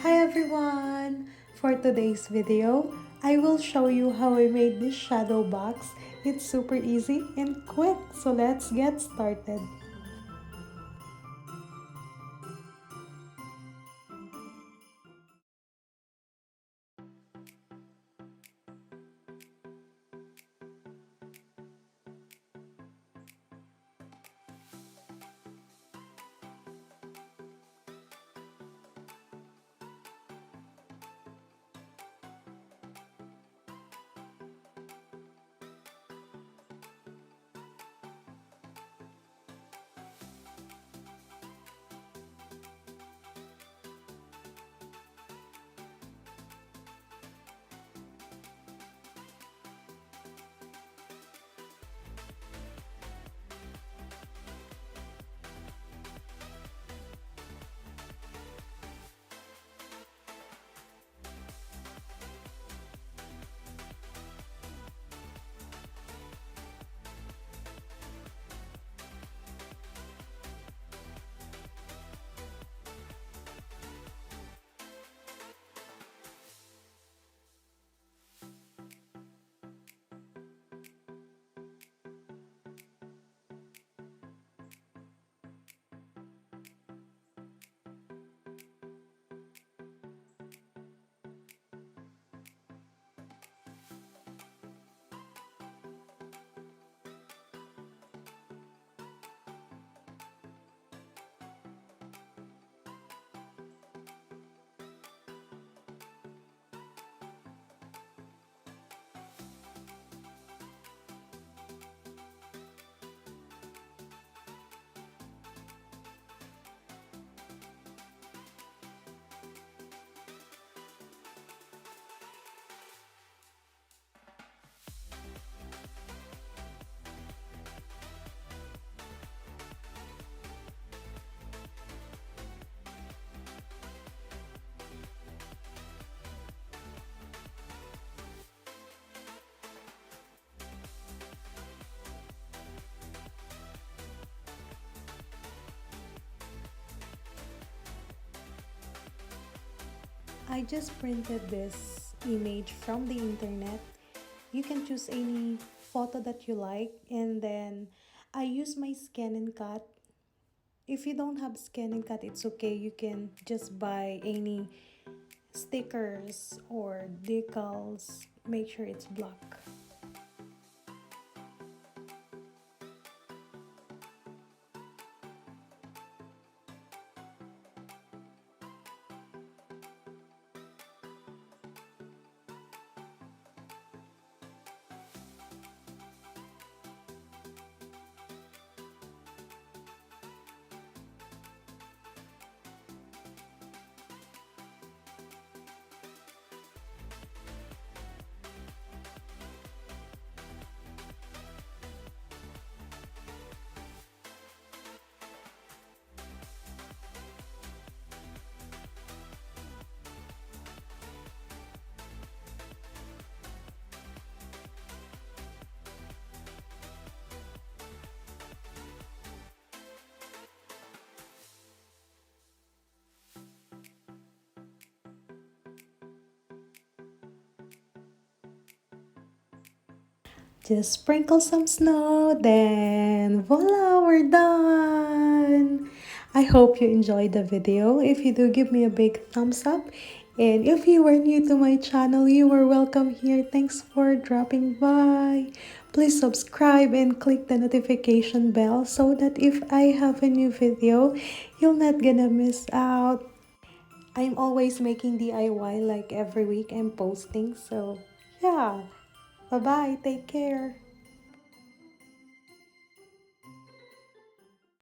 Hi everyone! For today's video, I will show you how I made this shadow box. It's super easy and quick, so let's get started. I just printed this image from the internet. You can choose any photo that you like, and then I use my scan and cut. If you don't have scan and cut, it's okay. You can just buy any stickers or decals. Make sure it's black. Just sprinkle some snow, then voila, we're done! I hope you enjoyed the video. If you do, give me a big thumbs up. And if you were new to my channel, you are welcome here. Thanks for dropping by. Please subscribe and click the notification bell so that if I have a new video, you're not gonna miss out. I'm always making DIY, like every week I'm posting. So yeah, bye bye, take care.